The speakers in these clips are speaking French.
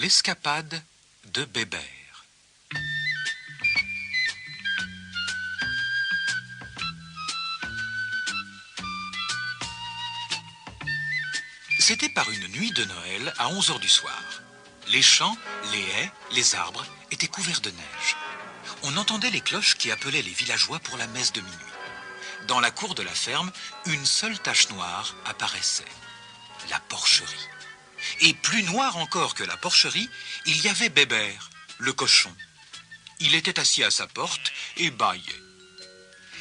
L'escapade de Bébert. C'était par une nuit de Noël à 11 h du soir. Les champs, les haies, les arbres étaient couverts de neige. On entendait les cloches qui appelaient les villageois pour la messe de minuit. Dans la cour de la ferme, une seule tache noire apparaissait, la porcherie. Et plus noir encore que la porcherie, il y avait Bébert, le cochon. Il était assis à sa porte et bâillait.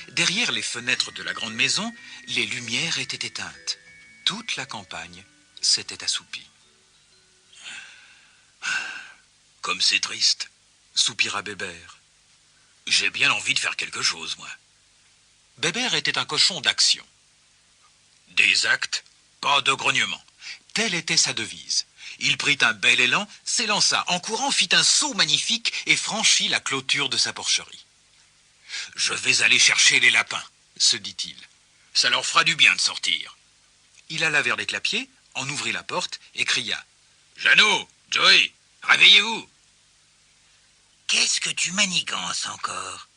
Derrière les fenêtres de la grande maison, les lumières étaient éteintes. Toute la campagne s'était assoupie. « Comme c'est triste, » soupira Bébert. « J'ai bien envie de faire quelque chose, moi. » Bébert était un cochon d'action. Des actes, pas de grognement. Telle était sa devise. Il prit un bel élan, s'élança en courant, fit un saut magnifique et franchit la clôture de sa porcherie. « Je vais aller chercher les lapins, » se dit-il. « Ça leur fera du bien de sortir. » Il alla vers les clapiers, en ouvrit la porte et cria. « Jeannot, Joey, réveillez-vous !»« Qu'est-ce que tu manigances encore ?»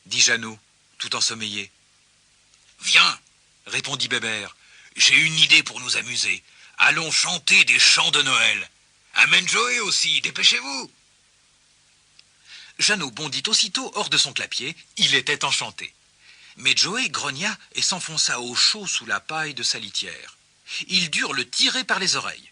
dit Jeannot, tout ensommeillé. « Viens !» répondit Bébert. « J'ai une idée pour nous amuser. Allons chanter des chants de Noël. Amène Joey aussi, dépêchez-vous !» Jeannot bondit aussitôt hors de son clapier. Il était enchanté. Mais Joey grogna et s'enfonça au chaud sous la paille de sa litière. Ils durent le tirer par les oreilles.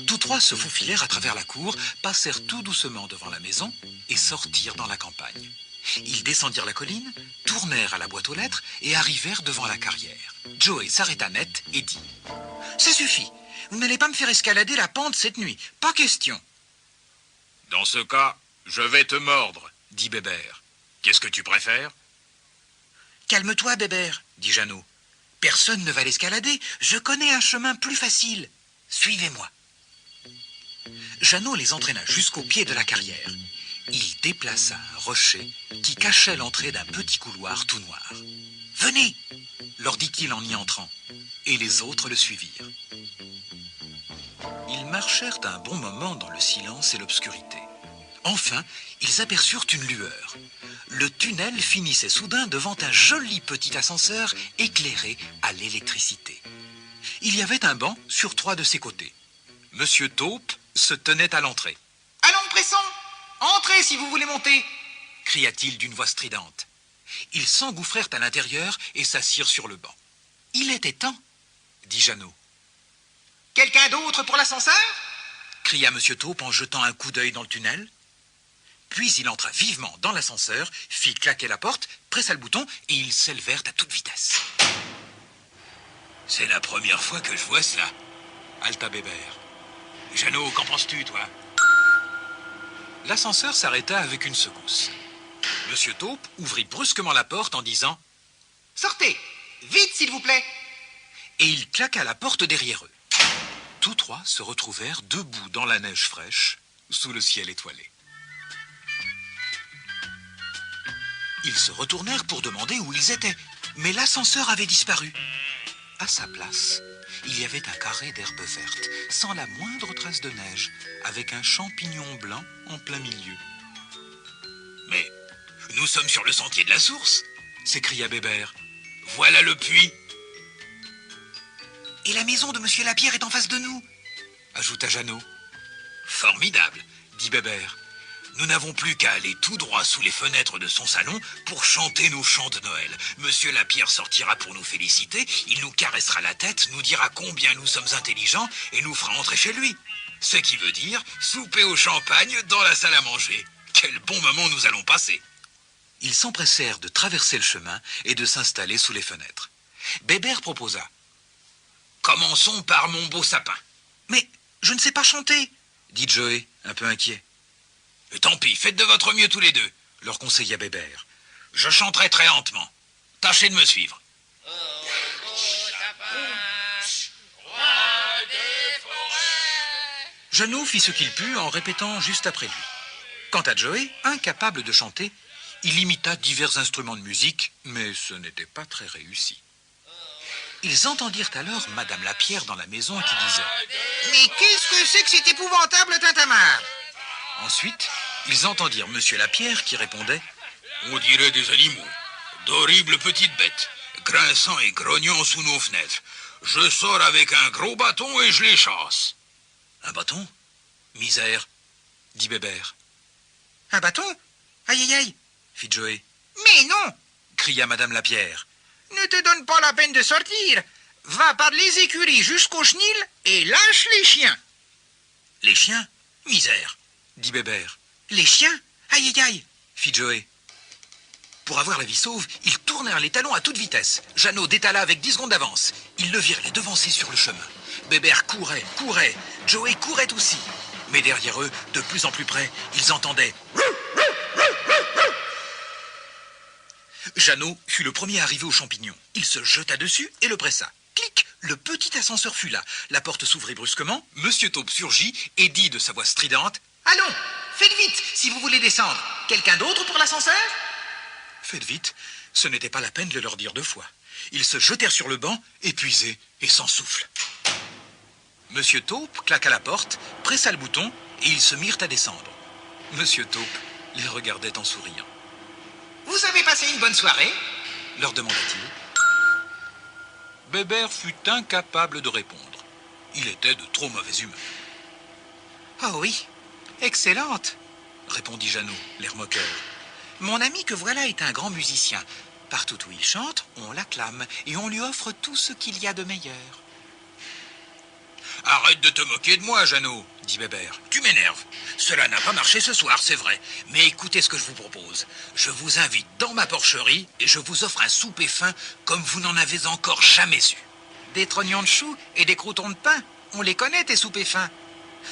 Tous trois se faufilèrent à travers la cour, passèrent tout doucement devant la maison et sortirent dans la campagne. Ils descendirent la colline, tournèrent à la boîte aux lettres et arrivèrent devant la carrière. Joey s'arrêta net et dit « Ça suffit, vous n'allez pas me faire escalader la pente cette nuit, pas question. » « Dans ce cas, je vais te mordre, » dit Bébert. « Qu'est-ce que tu préfères ?»« Calme-toi, Bébert, » dit Jeannot. « Personne ne va l'escalader, je connais un chemin plus facile. Suivez-moi. » Jeannot les entraîna jusqu'au pied de la carrière. Il déplaça un rocher qui cachait l'entrée d'un petit couloir tout noir. « Venez !» leur dit-il en y entrant, et les autres le suivirent. Ils marchèrent un bon moment dans le silence et l'obscurité. Enfin, ils aperçurent une lueur. Le tunnel finissait soudain devant un joli petit ascenseur éclairé à l'électricité. Il y avait un banc sur 3 de ses côtés. Monsieur Taupe se tenait à l'entrée. « Allons, pressons! Entrez si vous voulez monter !» cria-t-il d'une voix stridente. Ils s'engouffrèrent à l'intérieur et s'assirent sur le banc. « Il était temps !» dit Jeannot. « Quelqu'un d'autre pour l'ascenseur ?» cria Monsieur Taupe en jetant un coup d'œil dans le tunnel. Puis il entra vivement dans l'ascenseur, fit claquer la porte, pressa le bouton et ils s'élevèrent à toute vitesse. « C'est la première fois que je vois cela, » haleta Bébert. « Jeannot, qu'en penses-tu, toi ?» L'ascenseur s'arrêta avec une secousse. Monsieur Taupe ouvrit brusquement la porte en disant « Sortez! Vite, s'il vous plaît !» Et il claqua la porte derrière eux. Tous trois se retrouvèrent debout dans la neige fraîche, sous le ciel étoilé. Ils se retournèrent pour demander où ils étaient, mais l'ascenseur avait disparu. À sa place, il y avait un carré d'herbe verte, sans la moindre trace de neige, avec un champignon blanc en plein milieu. « Mais nous sommes sur le sentier de la source !» s'écria Bébert. « Voilà le puits !»« Et la maison de Monsieur Lapierre est en face de nous !» ajouta Jeannot. « Formidable !» dit Bébert. Nous n'avons plus qu'à aller tout droit sous les fenêtres de son salon pour chanter nos chants de Noël. Monsieur Lapierre sortira pour nous féliciter, il nous caressera la tête, nous dira combien nous sommes intelligents et nous fera entrer chez lui. Ce qui veut dire souper au champagne dans la salle à manger. Quel bon moment nous allons passer. » Ils s'empressèrent de traverser le chemin et de s'installer sous les fenêtres. Bébert proposa. « Commençons par mon beau sapin. »« Mais je ne sais pas chanter, » dit Joey, un peu inquiet. « Tant pis, faites de votre mieux tous les deux, » leur conseilla Bébert. « Je chanterai très lentement. Tâchez de me suivre. » Jeannot fit ce qu'il put en répétant juste après lui. Quant à Joey, incapable de chanter, il imita divers instruments de musique, mais ce n'était pas très réussi. Ils entendirent alors Madame Lapierre dans la maison qui disait: Mais qu'est-ce que c'est que cet épouvantable tintamarre? Ensuite, ils entendirent Monsieur Lapierre qui répondait: On dirait des animaux, d'horribles petites bêtes, grinçant et grognant sous nos fenêtres. Je sors avec un gros bâton et je les chasse. Un bâton? Misère, dit Bébert. Un bâton? Aïe aïe aïe! Fit Joé. Mais non! Cria Madame Lapierre. Ne te donne pas la peine de sortir. Va par les écuries jusqu'au chenil et lâche les chiens. Les chiens? Misère, dit Bébert. Les chiens? Aïe aïe aïe! Fit Joé. Pour avoir la vie sauve, ils tournèrent les talons à toute vitesse. Jeannot détala avec 10 secondes d'avance. Ils le virent les devancer sur le chemin. Bébert courait, courait. Joé courait aussi. Mais derrière eux, de plus en plus près, ils entendaient... Jeannot fut le premier arrivé aux champignons. Il se jeta dessus et le pressa. Clic! Le petit ascenseur fut là. La porte s'ouvrit brusquement. Monsieur Taupe surgit et dit de sa voix stridente: Allons, faites vite si vous voulez descendre. Quelqu'un d'autre pour l'ascenseur? Faites vite, ce n'était pas la peine de leur dire 2 fois. Ils se jetèrent sur le banc, épuisés et sans souffle. Monsieur Taupe claqua la porte, pressa le bouton et ils se mirent à descendre. Monsieur Taupe les regardait en souriant. Vous avez passé une bonne soirée? Leur demanda-t-il. Bébert fut incapable de répondre. Il était de trop mauvaise humeur. Oh oui, excellente, Répondit Jeannot, l'air moqueur. Mon ami que voilà est un grand musicien. Partout où il chante, on l'acclame et on lui offre tout ce qu'il y a de meilleur. Arrête de te moquer de moi, Jeannot, dit Bébert. Tu m'énerves. Cela n'a pas marché ce soir, c'est vrai. Mais écoutez ce que je vous propose. Je vous invite dans ma porcherie et je vous offre un souper fin comme vous n'en avez encore jamais eu. Des trognons de choux et des croûtons de pain. On les connaît, tes soupers fins.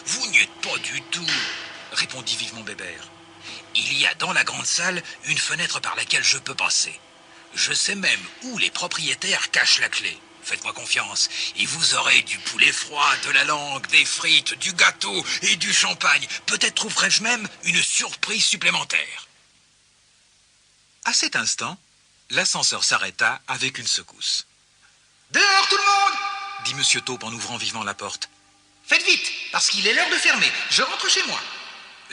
Vous n'y êtes pas du tout, Répondit vivement Bébert. Il y a dans la grande salle une fenêtre par laquelle je peux passer. Je sais même où les propriétaires cachent la clé. Faites-moi confiance, et vous aurez du poulet froid, de la langue, des frites, du gâteau et du champagne. Peut-être trouverai-je même une surprise supplémentaire. À cet instant, l'ascenseur s'arrêta avec une secousse. Dehors tout le monde! Dit Monsieur Taupe en ouvrant vivement la porte. Faites vite, parce qu'il est l'heure de fermer. Je rentre chez moi.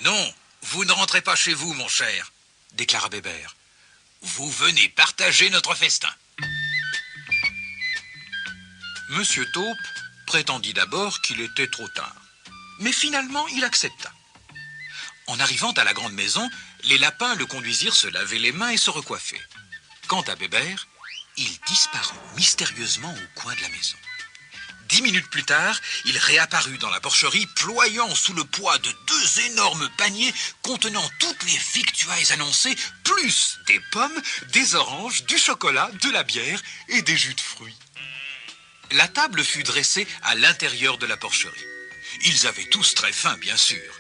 Non, vous ne rentrez pas chez vous, mon cher, Déclara Bébert. Vous venez partager notre festin. Monsieur Taupe prétendit d'abord qu'il était trop tard. Mais finalement, il accepta. En arrivant à la grande maison, les lapins le conduisirent se laver les mains et se recoiffer. Quant à Bébert, il disparut mystérieusement au coin de la maison. 10 minutes plus tard, il réapparut dans la porcherie, ployant sous le poids de 2 énormes paniers contenant toutes les victuailles annoncées, plus des pommes, des oranges, du chocolat, de la bière et des jus de fruits. La table fut dressée à l'intérieur de la porcherie. Ils avaient tous très faim, bien sûr.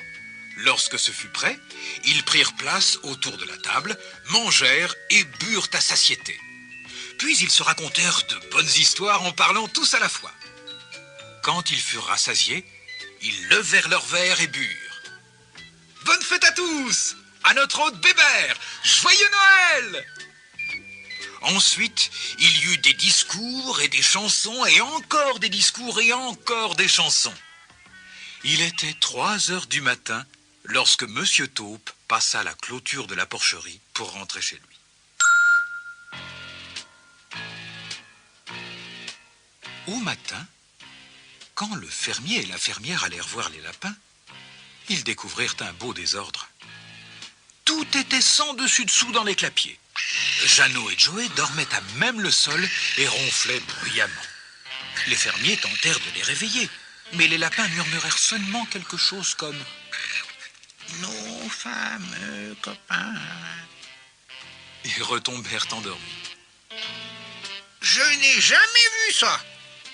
Lorsque ce fut prêt, ils prirent place autour de la table, mangèrent et burent à satiété. Puis ils se racontèrent de bonnes histoires en parlant tous à la fois. Quand ils furent rassasiés, ils levèrent leurs verres et burent. « Bonne fête à tous! À notre hôte Bébert! Joyeux Noël !» Ensuite, il y eut des discours et des chansons, et encore des discours et encore des chansons. Il était 3 heures du matin lorsque Monsieur Taupe passa la clôture de la porcherie pour rentrer chez lui. Au matin, quand le fermier et la fermière allèrent voir les lapins, ils découvrirent un beau désordre. Tout était sans dessus-dessous dans les clapiers. Jeannot et Joé dormaient à même le sol et ronflaient bruyamment. Les fermiers tentèrent de les réveiller, mais les lapins murmurèrent seulement quelque chose comme « Nos fameux copains » et retombèrent endormis. « Je n'ai jamais vu ça !»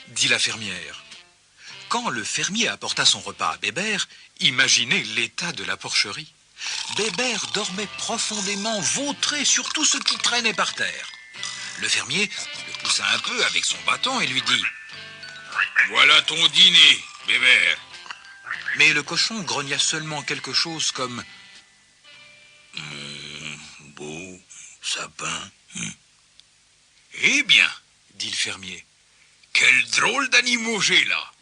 dit la fermière. Quand le fermier apporta son repas à Bébert, imaginez l'état de la porcherie. Bébert dormait profondément, vautré sur tout ce qui traînait par terre. Le fermier le poussa un peu avec son bâton et lui dit « Voilà ton dîner, Bébert. » Mais le cochon grogna seulement quelque chose comme « Mon beau sapin. » « Eh bien, dit le fermier, Quel drôle d'animaux j'ai là.